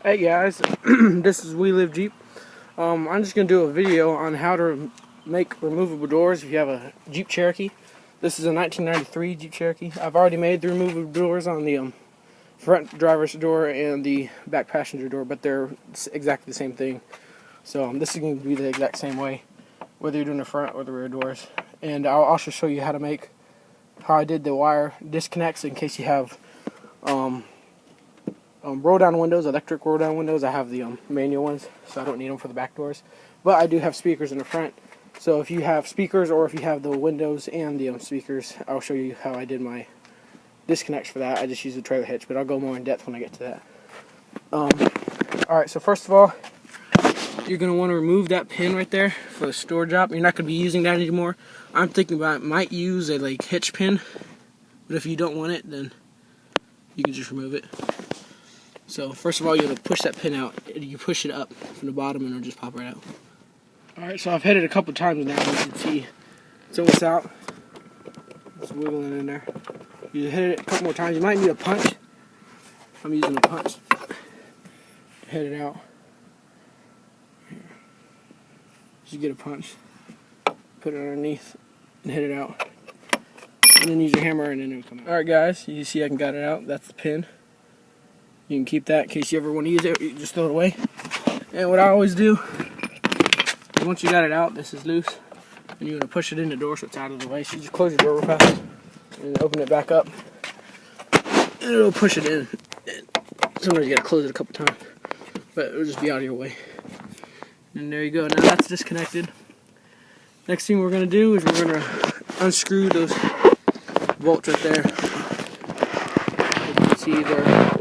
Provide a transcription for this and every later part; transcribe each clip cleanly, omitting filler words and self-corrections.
Hey guys, this is We Live Jeep. I'm just going to do a video on how to make removable doors if you have a Jeep Cherokee. This is a 1993 Jeep Cherokee. I've already made the removable doors on the front driver's door and the back passenger door, but they're exactly the same thing. So this is going to be the exact same way, whether you're doing the front or the rear doors. And I'll also show you how I did the wire disconnects in case you have roll down windows, electric roll down windows. I have the manual ones, so I don't need them for the back doors. But I do have speakers in the front. So if you have speakers or if you have the windows and the speakers, I'll show you how I did my disconnects for that. I just use a trailer hitch, but I'll go more in depth when I get to that. Alright, so first of all, you're going to want to remove that pin right there for the store job. You're not going to be using that anymore. I'm thinking about might use a hitch pin, but if you don't want it, then you can just remove it. So first of all, you have to push that pin out. You push it up from the bottom and it'll just pop right out. Alright, so I've hit it a couple times now, you can see. So it's out. It's wiggling in there. You hit it a couple more times. You might need a punch. I'm using a punch to hit it out. Just get a punch. Put it underneath and hit it out. And then use your hammer and then it'll come out. Alright guys, you see I can got it out. That's the pin. You can keep that in case you ever want to use it, you just throw it away. And what I always do is once you got it out, this is loose, and you're going to push it in the door so it's out of the way. So you just close your door real fast and open it back up, and it'll push it in. And sometimes you got to close it a couple times, but it'll just be out of your way. And there you go. Now that's disconnected. Next thing we're going to do is we're going to unscrew those bolts right there. You can see they're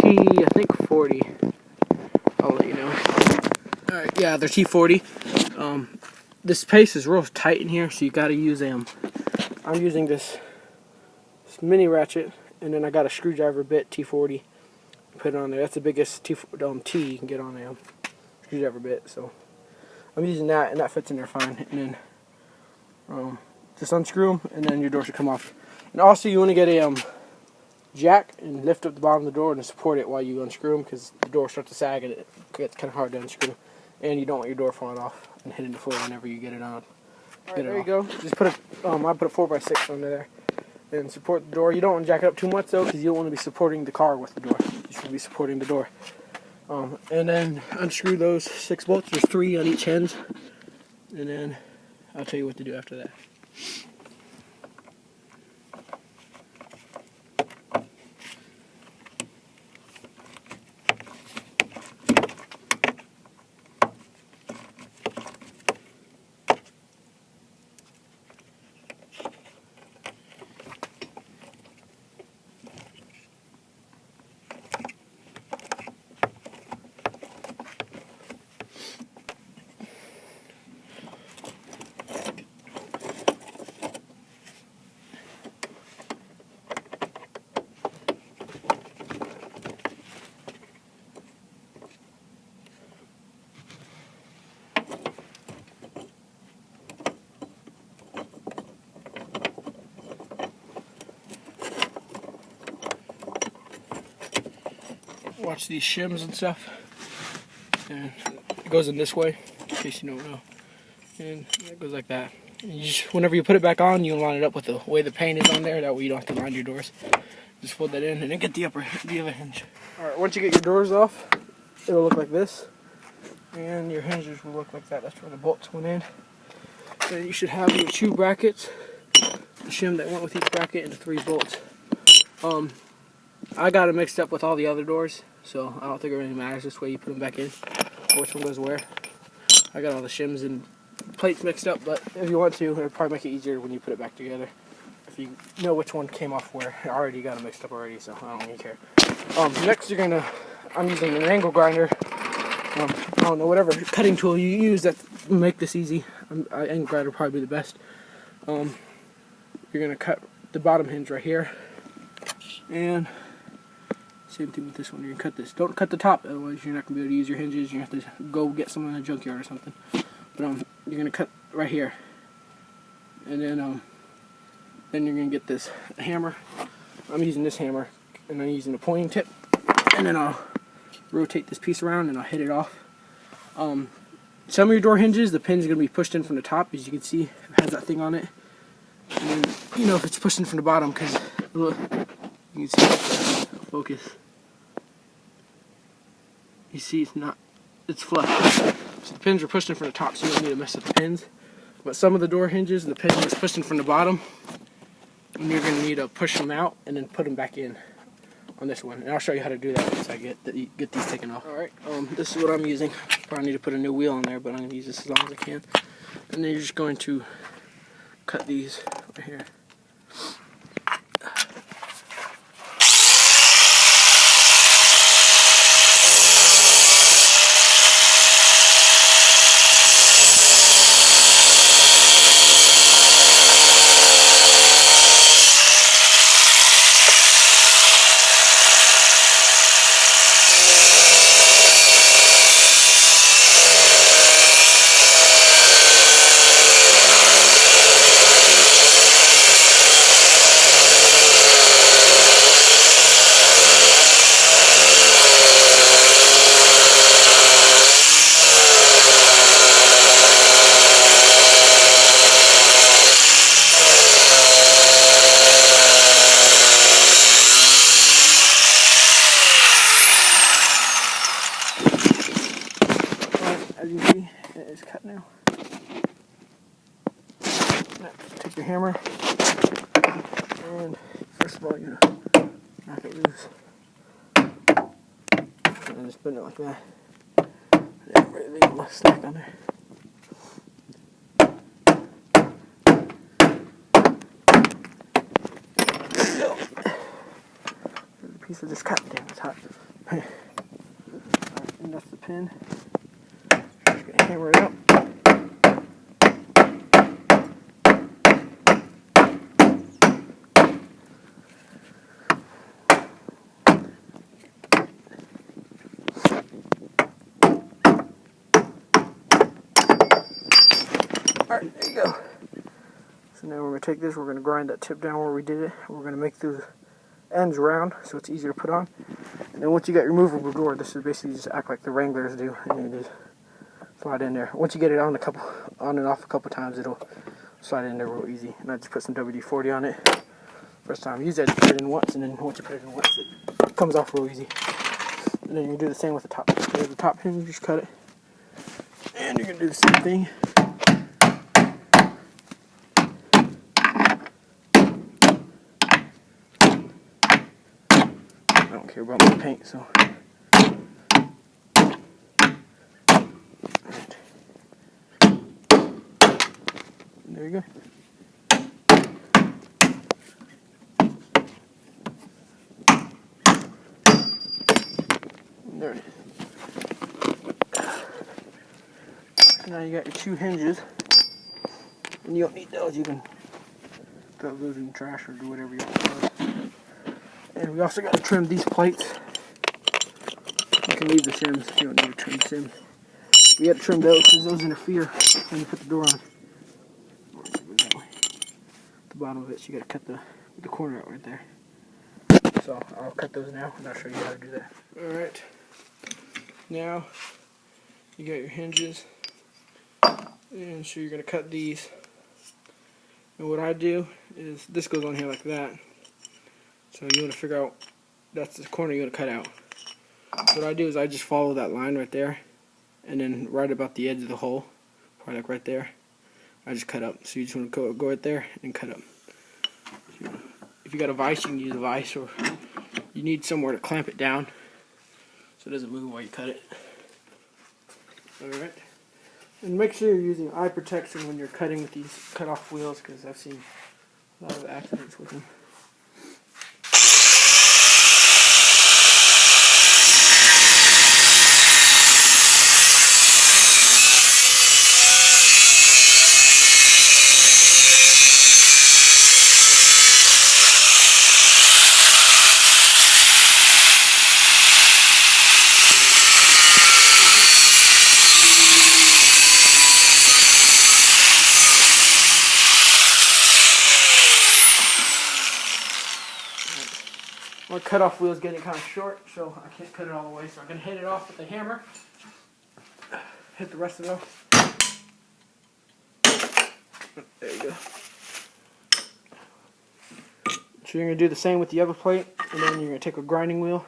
I think 40. I'll let you know. Alright, yeah, they're T40. This paste is real tight in here, so you gotta use I'm using this mini ratchet, and then I got a screwdriver bit T40. Put it on there. That's the biggest T you can get on a screwdriver bit. So I'm using that, and that fits in there fine. And then just unscrew them, and then your door should come off. And also, you want to get a jack and lift up the bottom of the door and support it while you unscrew them, because the door starts to sag and it gets kind of hard to unscrew, and you don't want your door falling off and hitting the floor whenever you get it on. Alright, there you go. Just put I put a 4x6 under there and support the door. You don't want to jack it up too much though, because you don't want to be supporting the car with the door. You should be supporting the door. And then unscrew those 6 bolts. There's 3 on each end, and then I'll tell you what to do after that. Watch these shims and stuff, and it goes in this way in case you don't know, and it goes like that. And you just, whenever you put it back on, you line it up with the way the paint is on there, that way you don't have to line your doors. Just fold that in and then get the other hinge. Alright, once you get your doors off, it'll look like this, and your hinges will look like that. That's where the bolts went in. Then you should have your 2 brackets, the shim that went with each bracket, and the 3 bolts. I got it mixed up with all the other doors, so I don't think it really matters this way you put them back in, or which one goes where. I got all the shims and plates mixed up, but if you want to, it'll probably make it easier when you put it back together. If you know which one came off where. I already got them mixed up already, so I don't really care. Next I'm using an angle grinder. I don't know, whatever cutting tool you use that will make this easy. Angle grinder will probably be the best. You're going to cut the bottom hinge right here, and same thing with this one. You're gonna cut this. Don't cut the top, otherwise you're not gonna be able to use your hinges. You have to go get some in a junkyard or something. But you're gonna cut right here, and then you're gonna get this hammer. I'm using this hammer, and I'm using a pointing tip, and then I'll rotate this piece around and I'll hit it off. Some of your door hinges, the pin's going to be pushed in from the top, as you can see, it has that thing on it. And then, you know, if it's pushed in from the bottom, because look, you can see, focus. You see, it's flush. So the pins are pushed in from the top, so you don't need to mess with the pins. But some of the door hinges, the pin is pushed in from the bottom, and you're going to need to push them out and then put them back in on this one. And I'll show you how to do that once I get these taken off. Alright, this is what I'm using. Probably need to put a new wheel on there, but I'm going to use this as long as I can. And then you're just going to cut these right here. As you can see, it is cut now. Now, take your hammer, and first of all, you're going to knock it loose. And just put it like that. And leave a little slack on there. There you go. There's a piece of this cut. Damn, it's hot. Alright, and that's the pin. Hammer it up. Alright, there you go. So now we're going to take this, we're going to grind that tip down where we did it. We're going to make those ends round so it's easier to put on. And then once you got your movable door, this is basically just act like the Wranglers do. And you just slide in there. Once you get it on and off a couple times, it'll slide in there real easy. And I just put some WD-40 on it. First time, use that to put it in once, and then once you put it in once, it comes off real easy. And then you can do the same with the top. There's the top hinge, just cut it. And you're gonna do the same thing. I don't care about my paint, so. There you go. And there it is. Now you got your two hinges, and you don't need those. You can throw those in the trash or do whatever you want with those. And we also got to trim these plates. You can leave the shims if you don't need to trim the shims. We got to trim those because those interfere when you put the door on. The bottom of it, so you got to cut the corner out right there. So I'll cut those now, and I'll show you how to do that. All right. Now you got your hinges, and so you're gonna cut these. And what I do is this goes on here like that. So you want to figure out that's the corner you're gonna cut out. So what I do is I just follow that line right there, and then right about the edge of the hole, probably like right there, I just cut up. So you just want to go right there and cut up. If you got a vise, you can use a vise, or you need somewhere to clamp it down so it doesn't move while you cut it. Alright. And make sure you're using eye protection when you're cutting with these cut-off wheels, because I've seen a lot of accidents with them. My cutoff wheel is getting kind of short, so I can't cut it all the way. So I'm going to hit it off with the hammer. Hit the rest of it off. There you go. So you're going to do the same with the other plate, and then you're going to take a grinding wheel,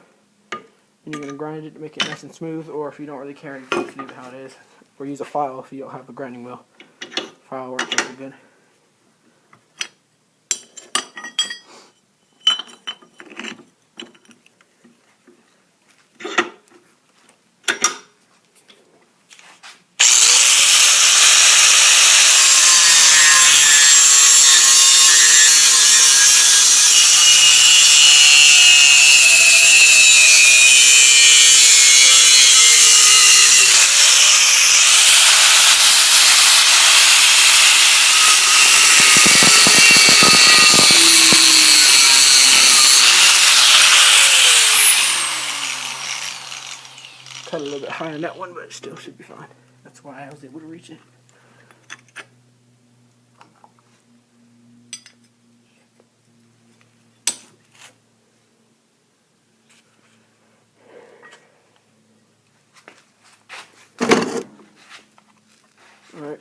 and you're going to grind it to make it nice and smooth, or if you don't really care, you can just leave it how it is. Or use a file if you don't have a grinding wheel. File works really good. Cut a little bit higher on that one, but it still should be fine. That's why I was able to reach it. Alright,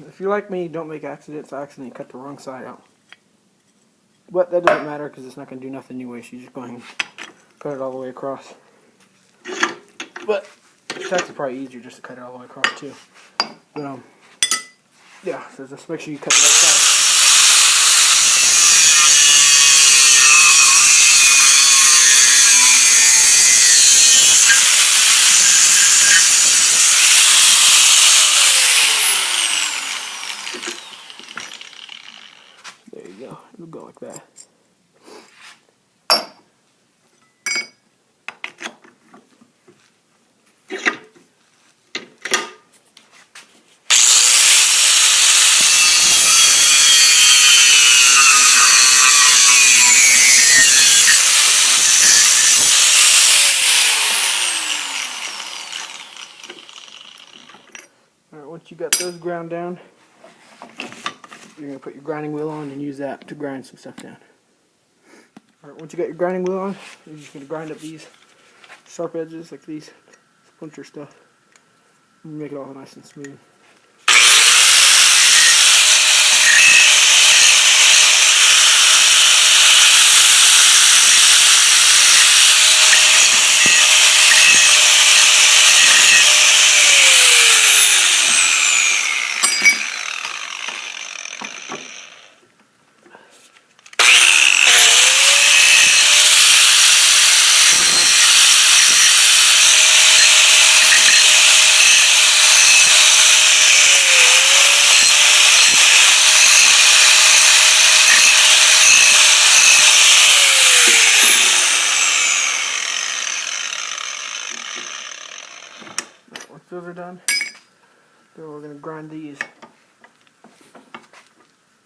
if you're like me, don't make accidents. I accidentally cut the wrong side out. But that doesn't matter because it's not going to do nothing anyway. So you just go ahead and cut it all the way across. But it's actually probably easier just to cut it all the way across too. But yeah, so just make sure you cut the right side. There you go. It'll go like that. Alright, once you got those ground down, you're going to put your grinding wheel on and use that to grind some stuff down. Alright, once you got your grinding wheel on, you're just going to grind up these sharp edges, like these splinter stuff, and make it all nice and smooth. Once those are done, then we're going to grind these.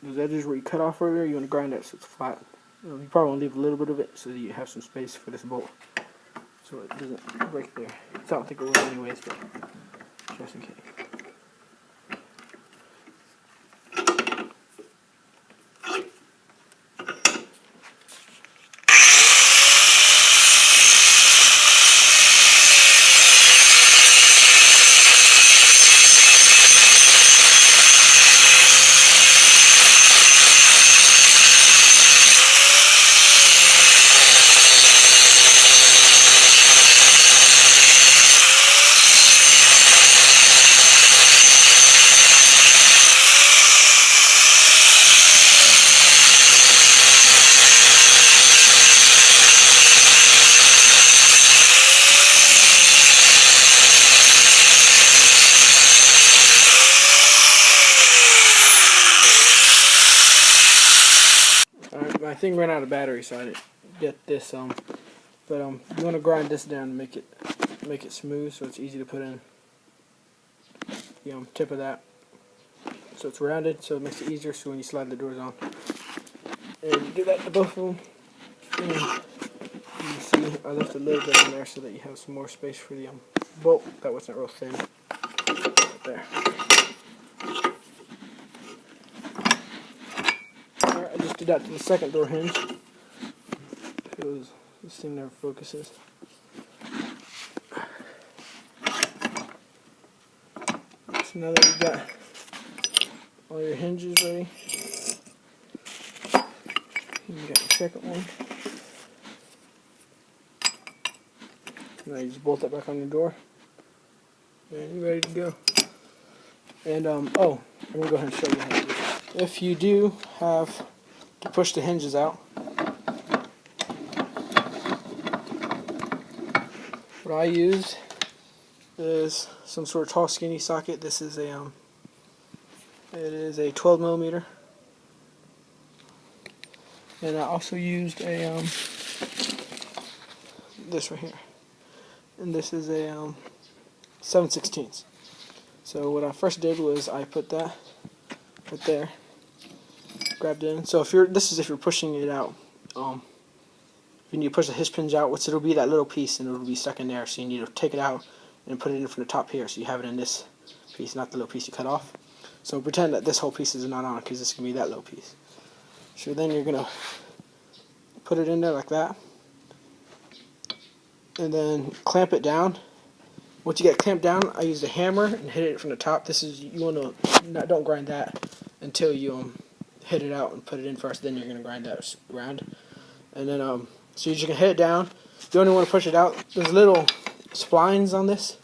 Those edges where you cut off earlier, you want to grind that so it's flat. You probably want to leave a little bit of it so that you have some space for this bolt, so it doesn't break there. So I don't think it will anyways, but just in case. My thing ran out of battery, so I didn't get this. But you want to grind this down and make it smooth, so it's easy to put in. The tip of that, so it's rounded, so it makes it easier. So when you slide the doors on, and you do that to both of them. And you can see I left a little bit in there so that you have some more space for the bolt that wasn't real thin. Right there. I just did that to the second door hinge. It was This thing never focuses. So now that you've got all your hinges ready, you got the second one. Now you just bolt that back on your door, and you're ready to go. And oh, I'm gonna go ahead and show you how to do this. If you do have to push the hinges out, what I used is some sort of tall, skinny socket. This is a it is a 12 millimeter, and I also used a this right here, and this is a 7/16. So what I first did was I put that right there, grabbed it in. So if you're if you're pushing it out, you need to push the hitch hinge out, which it'll be that little piece, and it'll be stuck in there. So you need to take it out and put it in from the top here, so you have it in this piece, not the little piece you cut off. So pretend that this whole piece is not on, because this is gonna be that little piece. So then you're gonna put it in there like that, and then clamp it down. Once you get clamped down, I use the hammer and hit it from the top. This is, you want to don't grind that until you hit it out and put it in first. Then you're gonna grind that around, and then so you're just gonna hit it down. You only want to push it out. There's little splines on this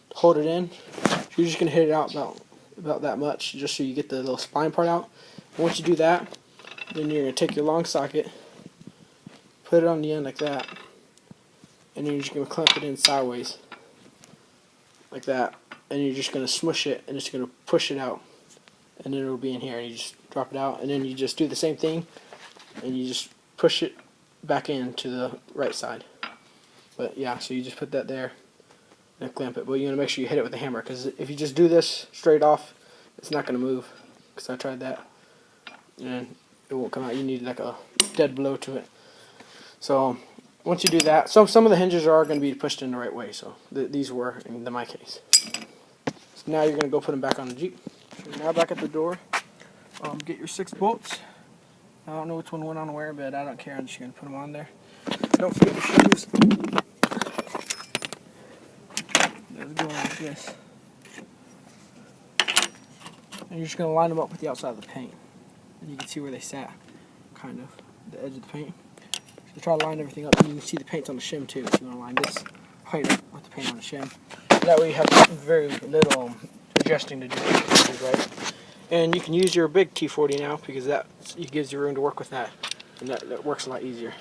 to hold it in. So you're just gonna hit it out about that much, just so you get the little spline part out. And once you do that, then you're gonna take your long socket, put it on the end like that, and then you're just gonna clamp it in sideways like that, and you're just going to smush it, and it's going to push it out, and then it'll be in here, and you just drop it out, and then you just do the same thing, and you just push it back in to the right side. But yeah, so you just put that there and clamp it, but you want to make sure you hit it with a hammer, because if you just do this straight off, it's not going to move, because I tried that, and it won't come out. You need like a dead blow to it. So once you do that, some of the hinges are going to be pushed in the right way, so these were in my case. So now you're going to go put them back on the Jeep. So now back at the door, get your 6 bolts. I don't know which one went on where, but I don't care. I'm just going to put them on there. Don't forget your shoes. Let's go like this. And you're just going to line them up with the outside of the paint. And you can see where they sat, kind of, the edge of the paint. So try to line everything up, and you can see the paint's on the shim too, so you want to line this paint up with the paint on the shim. That way you have very little adjusting to do, right? And you can use your big T40 now, because that gives you room to work with that, and that works a lot easier.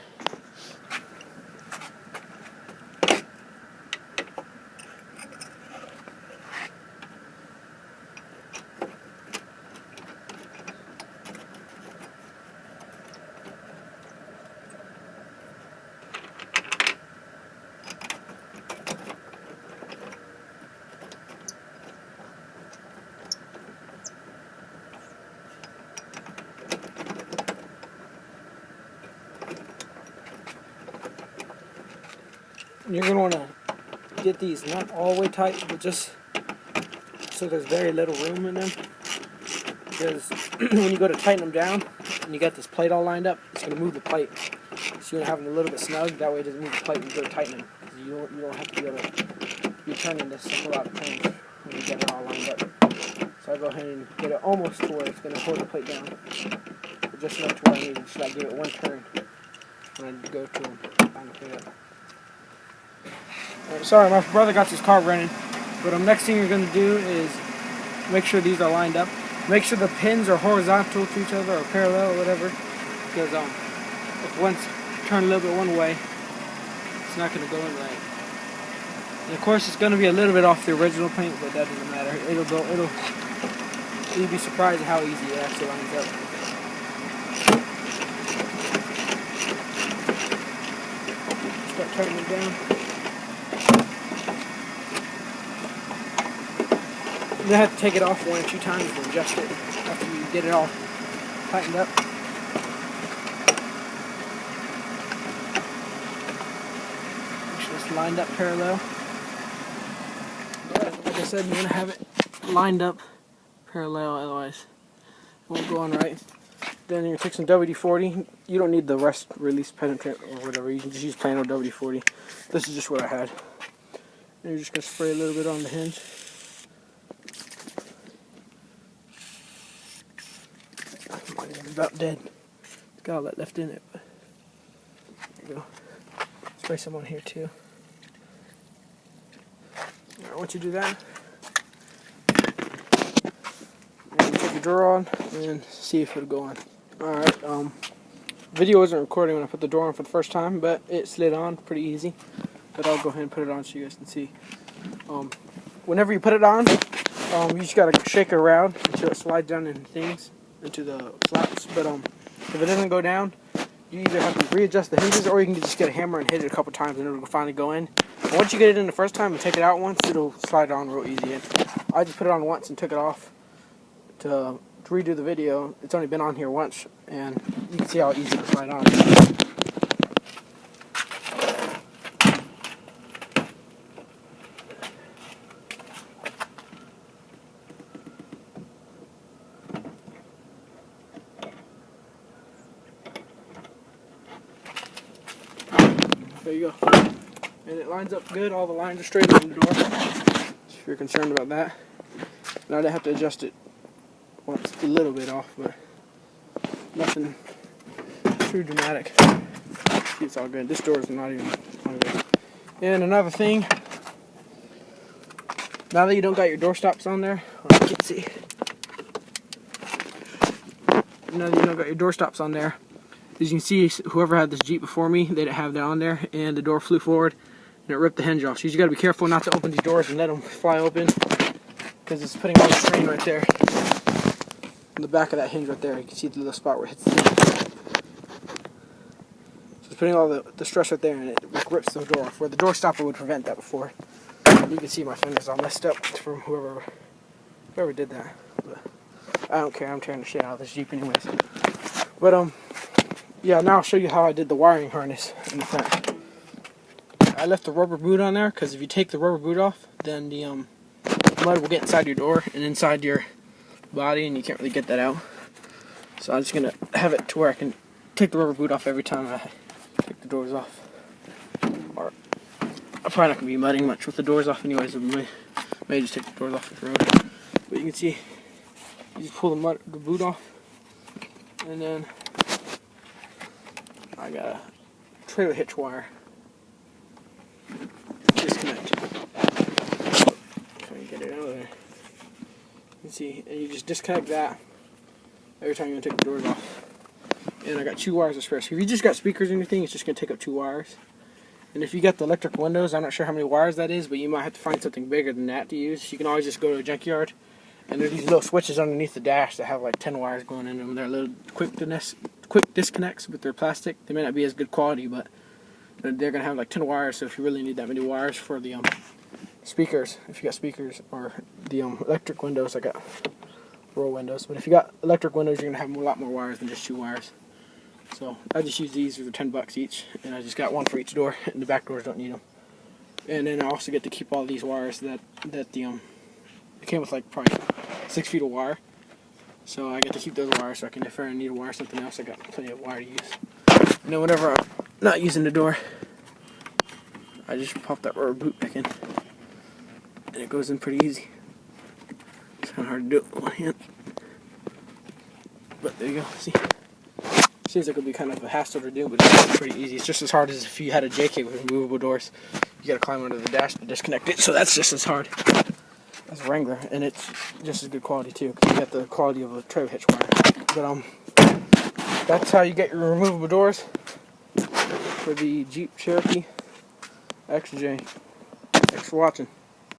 You're going to want to get these not all the way tight, but just so there's very little room in them. Because when you go to tighten them down, and you got this plate all lined up, it's going to move the plate. So you want to have them a little bit snug, that way it doesn't move the plate when you go to tighten them. Because you don't have to be able to be turning this a whole lot of times when you get it all lined up. So I go ahead and get it almost to where it's going to hold the plate down. But just enough to where I need to give it one turn when I go to line the plate up. Sorry, my brother got his car running. But next thing you're going to do is make sure these are lined up. Make sure the pins are horizontal to each other or parallel or whatever. Because if one's turned a little bit one way, it's not going to go in right. And of course, it's going to be a little bit off the original paint, but that doesn't matter. You'll be surprised at how easy it actually lines up. Start tightening it down. You have to take it off 1 or 2 times to adjust it after you get it all tightened up. Make sure it's lined up parallel. Like I said, you want to have it lined up parallel, otherwise it won't go on right. Then you're going to take some WD-40. You don't need the rust release penetrant or whatever. You can just use plain old WD-40. This is just what I had. And you're just going to spray a little bit on the hinge. It's about dead. It's got all that left in it. But there you go. Spray some on here too. Alright, once you do that, you take your door on and see if it'll go on. Alright, video wasn't recording when I put the door on for the first time, but it slid on pretty easy. But I'll go ahead and put it on so you guys can see. Whenever you put it on, you just gotta shake it around until it slides down into the flaps. But if it doesn't go down, you either have to readjust the hinges, or you can just get a hammer and hit it a couple times and it'll finally go in. And once you get it in the first time and take it out once, it'll slide on real easy. And I just put it on once and took it off to redo the video. It's only been on here once, and you can see how easy it slide on. There you go. And it lines up good. All the lines are straight on the door. If you're concerned about that. Now I have to adjust it once, a little bit off, but nothing too dramatic. See, it's all good. This door is not even on good. And another thing, now that you don't got your door stops on there, you can see. Now that you don't got your door stops on there, as you can see, whoever had this Jeep before me, they didn't have that on there, and the door flew forward, and it ripped the hinge off. So you just got to be careful not to open these doors and let them fly open, because it's putting all the strain right there. On the back of that hinge right there, you can see the little spot where it hits the hinge. So it's putting all the stress right there, and it rips the door off, where the door stopper would prevent that before. You can see my fingers all messed up from whoever did that. But I don't care, I'm tearing the shit out of this Jeep anyways. But yeah, now I'll show you how I did the wiring harness in the front. I left the rubber boot on there because if you take the rubber boot off, then the mud will get inside your door and inside your body, and you can't really get that out. So I'm just going to have it to where I can take the rubber boot off every time I take the doors off. Or I'm probably not going to be mudding much with the doors off anyways. I may just take the doors off the road. But you can see, you just pull the boot off, and then I got a trailer hitch wire. Disconnect. Try and get it out of there. You can see, and you just disconnect that every time you want to take the doors off. And I got 2 wires of spare. So if you just got speakers or anything, it's just going to take up 2 wires. And if you got the electric windows, I'm not sure how many wires that is, but you might have to find something bigger than that to use. You can always just go to a junkyard, and there's these little switches underneath the dash that have like 10 wires going in them. They're little quick disconnects, but they're plastic. They may not be as good quality, but they're going to have like 10 wires, so if you really need that many wires for the speakers, if you got speakers, or the electric windows, I got roll windows, but if you got electric windows, you're going to have a lot more wires than just 2 wires. So I just use these for $10 each, and I just got one for each door, and the back doors don't need them. And then I also get to keep all these wires that it came with like probably 6 feet of wire. So I get to keep those wires, so I can, if I need to wire something else, I got plenty of wire to use. And then whenever I'm not using the door, I just pop that rubber boot back in, and it goes in pretty easy. It's kind of hard to do it with one hand, but there you go. See, seems like it'll be kind of a hassle to do, but it's pretty easy. It's just as hard as if you had a JK with removable doors. You got to climb under the dash to disconnect it, so that's just as hard as a Wrangler, and it's just as good quality too, because you got the quality of a trailer hitch wire. But that's how you get your removable doors for the Jeep Cherokee XJ. Thanks for watching.